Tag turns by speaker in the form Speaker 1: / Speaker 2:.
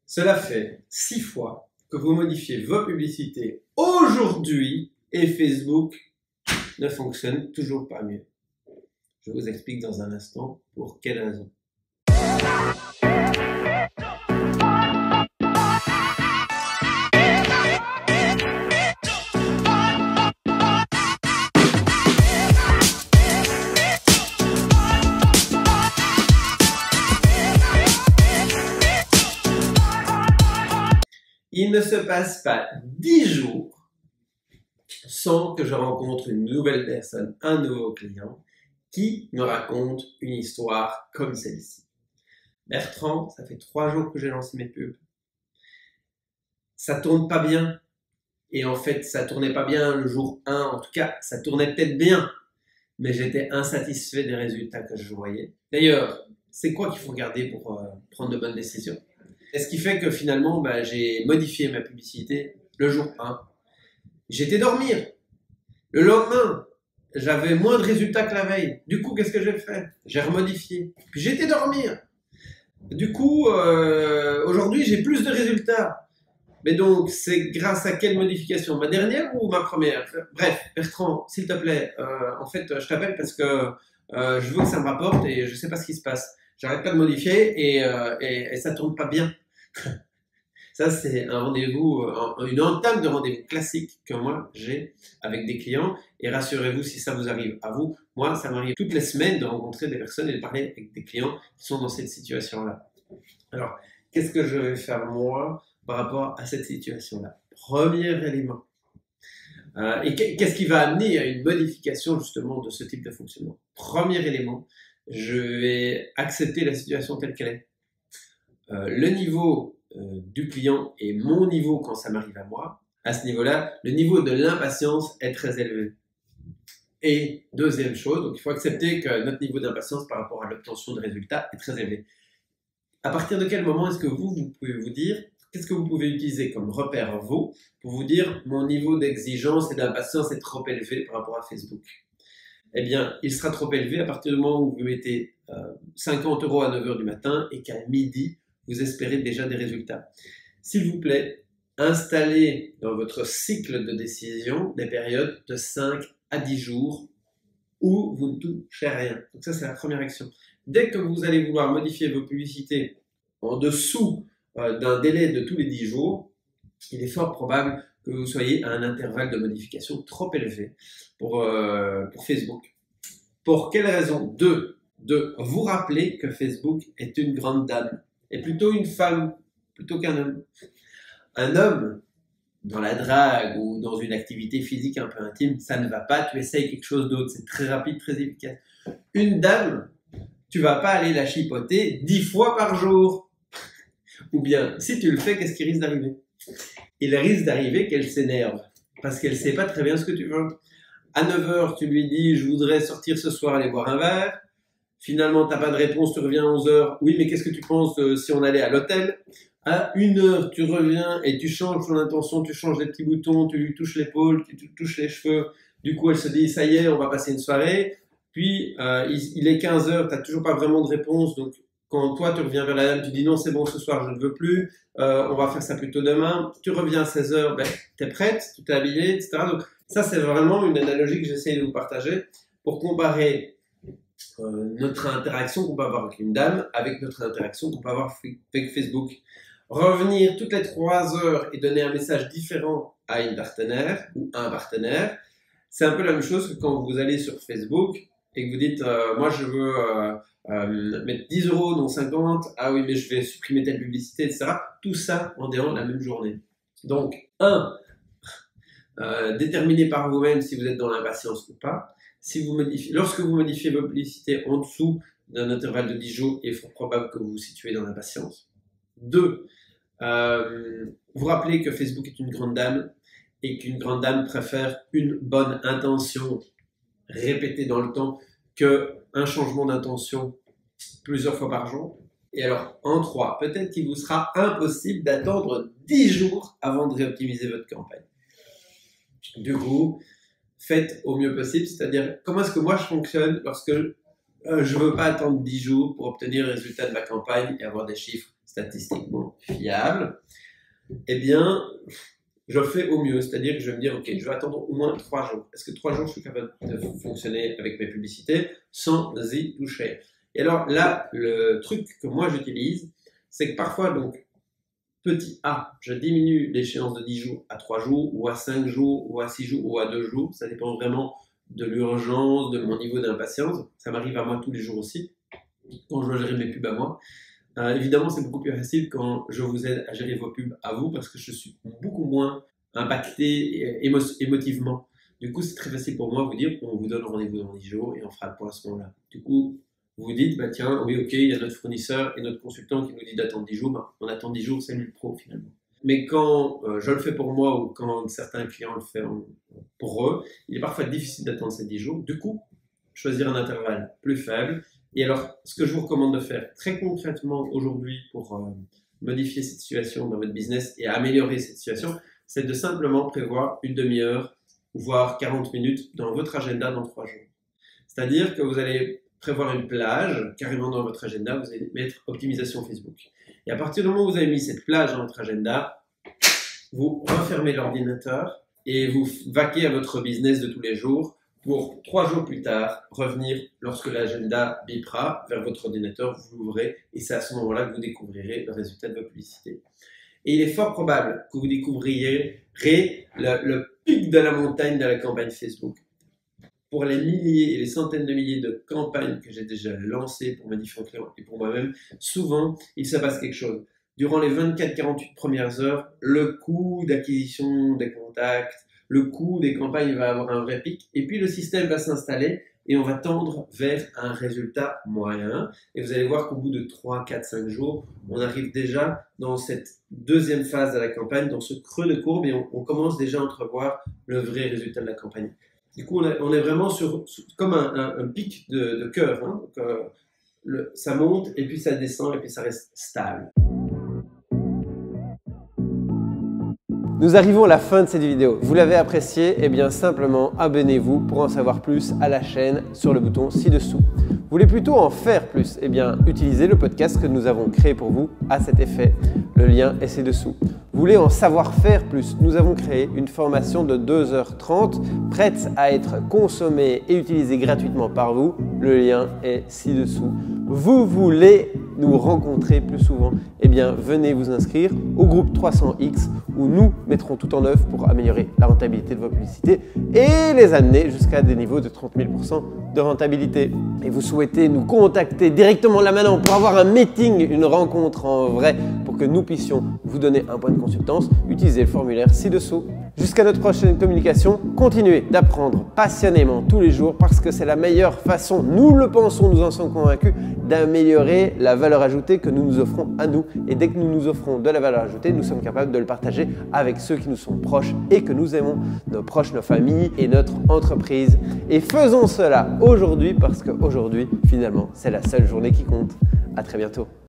Speaker 1: Cela fait 6 fois que vous modifiez vos publicités aujourd'hui et Facebook ne fonctionne toujours pas mieux. Je vous explique dans un instant pour quelle raison. Il ne se passe pas 10 jours sans que je rencontre une nouvelle personne, un nouveau client, qui me raconte une histoire comme celle-ci. Bertrand, ça fait 3 jours que j'ai lancé mes pubs. Ça tourne pas bien. Et en fait, ça tournait pas bien le jour 1. En tout cas, ça tournait peut-être bien. Mais j'étais insatisfait des résultats que je voyais. D'ailleurs, c'est quoi qu'il faut regarder pour prendre de bonnes décisions? Et ce qui fait que finalement, j'ai modifié ma publicité le jour 1. J'étais dormir. Le lendemain, j'avais moins de résultats que la veille. Du coup, qu'est-ce que j'ai fait? J'ai remodifié. Puis j'étais dormir. Du coup, aujourd'hui, j'ai plus de résultats. Mais donc, c'est grâce à quelle modification? Ma dernière ou ma première? Bref, Bertrand, s'il te plaît, en fait, je t'appelle parce que je veux que ça me rapporte et je sais pas ce qui se passe. J'arrête pas de modifier et ça tourne pas bien. Ça, c'est un rendez-vous, une entame de rendez-vous classique que moi j'ai avec des clients. Et rassurez-vous, si ça vous arrive à vous, moi, ça m'arrive toutes les semaines de rencontrer des personnes et de parler avec des clients qui sont dans cette situation-là. Alors, qu'est-ce que je vais faire moi par rapport à cette situation-là? Premier élément. Et qu'est-ce qui va amener à une modification justement de ce type de fonctionnement? Premier élément, je vais accepter la situation telle qu'elle est. Le niveau du client et mon niveau quand ça m'arrive à moi, à ce niveau-là, le niveau de l'impatience est très élevé. Et deuxième chose, donc il faut accepter que notre niveau d'impatience par rapport à l'obtention de résultats est très élevé. À partir de quel moment est-ce que vous pouvez vous dire, qu'est-ce que vous pouvez utiliser comme repère vous, pour vous dire mon niveau d'exigence et d'impatience est trop élevé par rapport à Facebook? Eh bien, il sera trop élevé à partir du moment où vous mettez 50 € à 9 h du matin et qu'à midi, vous espérez déjà des résultats. S'il vous plaît, installez dans votre cycle de décision des périodes de 5 à 10 jours où vous ne touchez rien. Donc ça, c'est la première action. Dès que vous allez vouloir modifier vos publicités en dessous d'un délai de tous les 10 jours, il est fort probable que vous soyez à un intervalle de modification trop élevé pour Facebook. Pour quelle raison? De vous rappeler que Facebook est une grande dame. Et plutôt une femme, plutôt qu'un homme. Un homme, dans la drague ou dans une activité physique un peu intime, ça ne va pas, tu essayes quelque chose d'autre, c'est très rapide, très efficace. Une dame, tu vas pas aller la chipoter 10 fois par jour. Ou bien, si tu le fais, qu'est-ce qui risque d'arriver? Il risque d'arriver qu'elle s'énerve, parce qu'elle sait pas très bien ce que tu veux. À 9 h, tu lui dis, je voudrais sortir ce soir, aller boire un verre. Finalement, tu n'as pas de réponse, tu reviens à 11 h. Oui, mais qu'est-ce que tu penses si on allait à l'hôtel? À 1 h, tu reviens et tu changes ton intention, tu changes les petits boutons, tu lui touches l'épaule, tu lui touches les cheveux. Du coup, elle se dit, ça y est, on va passer une soirée. Puis, il est 15 h, tu n'as toujours pas vraiment de réponse. Donc, quand toi, tu reviens vers la dame, tu dis, non, c'est bon, ce soir, je ne veux plus. On va faire ça plutôt demain. Tu reviens à 16 h, tu es prête, tu t'es habillée, etc. Donc, ça, c'est vraiment une analogie que j'essaie de vous partager pour comparer notre interaction qu'on peut avoir avec une dame avec notre interaction qu'on peut avoir avec Facebook. Revenir toutes les 3 heures et donner un message différent à une partenaire ou à un partenaire, c'est un peu la même chose que quand vous allez sur Facebook et que vous dites moi je veux mettre 10 €, non 50, ah oui mais je vais supprimer telle publicité, etc. Tout ça en déant la même journée. Donc, déterminez par vous-même si vous êtes dans l'impatience ou pas. Lorsque vous modifiez vos publicités en dessous d'un intervalle de 10 jours, il est fort probable que vous vous situez dans l'impatience. 2. Vous rappelez que Facebook est une grande dame et qu'une grande dame préfère une bonne intention répétée dans le temps qu'un changement d'intention plusieurs fois par jour. Et alors, en 3, peut-être qu'il vous sera impossible d'attendre 10 jours avant de réoptimiser votre campagne. Du coup, faites au mieux possible, c'est-à-dire comment est-ce que moi je fonctionne lorsque je ne veux pas attendre 10 jours pour obtenir le résultat de ma campagne et avoir des chiffres statistiquement fiable, eh bien, je fais au mieux. C'est-à-dire que je vais me dire, ok, je vais attendre au moins 3 jours. Est-ce que 3 jours, je suis capable de fonctionner avec mes publicités sans y toucher? Et alors là, le truc que moi j'utilise, c'est que parfois, donc, petit a, je diminue l'échéance de 10 jours à 3 jours, ou à 5 jours, ou à 6 jours, ou à 2 jours. Ça dépend vraiment de l'urgence, de mon niveau d'impatience. Ça m'arrive à moi tous les jours aussi, quand je dois gérer mes pubs à moi. Évidemment, c'est beaucoup plus facile quand je vous aide à gérer vos pubs à vous, parce que je suis beaucoup moins impacté émotivement. Du coup, c'est très facile pour moi de vous dire, on vous donne rendez-vous dans 10 jours et on fera le point à ce moment-là. Du coup, vous vous dites, bah tiens, oui, ok, il y a notre fournisseur et notre consultant qui nous dit d'attendre 10 jours, bah, on attend 10 jours, c'est lui le pro finalement. Mais quand je le fais pour moi ou quand certains clients le font pour eux, il est parfois difficile d'attendre ces 10 jours. Du coup, choisir un intervalle plus faible. Et alors, ce que je vous recommande de faire très concrètement aujourd'hui pour modifier cette situation dans votre business et améliorer cette situation, c'est de simplement prévoir une demi-heure, voire 40 minutes dans votre agenda dans 3 jours. C'est-à-dire que vous allez prévoir une plage carrément dans votre agenda, vous allez mettre optimisation Facebook. Et à partir du moment où vous avez mis cette plage dans votre agenda, vous refermez l'ordinateur et vous vaquez à votre business de tous les jours pour 3 jours plus tard revenir lorsque l'agenda bipera vers votre ordinateur, vous l'ouvrez et c'est à ce moment-là que vous découvrirez le résultat de votre publicité. Et il est fort probable que vous découvrirez le pic de la montagne de la campagne Facebook. Pour les milliers et les centaines de milliers de campagnes que j'ai déjà lancées pour mes différents clients et pour moi-même, souvent, il se passe quelque chose. Durant les 24-48 premières heures, le coût d'acquisition des contacts, le coût des campagnes va avoir un vrai pic et puis le système va s'installer et on va tendre vers un résultat moyen. Et vous allez voir qu'au bout de 3, 4, 5 jours, on arrive déjà dans cette deuxième phase de la campagne, dans ce creux de courbe et on commence déjà à entrevoir le vrai résultat de la campagne. Du coup, on est vraiment comme un pic de cœur. Hein. Donc, ça monte et puis ça descend et puis ça reste stable.
Speaker 2: Nous arrivons à la fin de cette vidéo. Vous l'avez appréciée? Eh bien simplement abonnez-vous pour en savoir plus à la chaîne sur le bouton ci-dessous. Vous voulez plutôt en faire plus? Eh bien utilisez le podcast que nous avons créé pour vous à cet effet. Le lien est ci-dessous. Vous voulez en savoir faire plus? Nous avons créé une formation de 2h30 prête à être consommée et utilisée gratuitement par vous. Le lien est ci-dessous. Vous voulez nous rencontrer plus souvent? Eh bien venez vous inscrire au groupe 300X où nous mettrons tout en œuvre pour améliorer la rentabilité de vos publicités et les amener jusqu'à des niveaux de 30 000% de rentabilité. Et vous souhaitez nous contacter directement là maintenant pour avoir un meeting, une rencontre en vrai pour que nous puissions vous donner un point de consultance, utilisez le formulaire ci-dessous. Jusqu'à notre prochaine communication, continuez d'apprendre passionnément tous les jours parce que c'est la meilleure façon, nous le pensons, nous en sommes convaincus, d'améliorer la valeur ajoutée que nous nous offrons à nous. Et dès que nous nous offrons de la valeur ajoutée, nous sommes capables de le partager avec ceux qui nous sont proches et que nous aimons, nos proches, nos familles et notre entreprise. Et faisons cela aujourd'hui parce qu'aujourd'hui, finalement, c'est la seule journée qui compte. À très bientôt.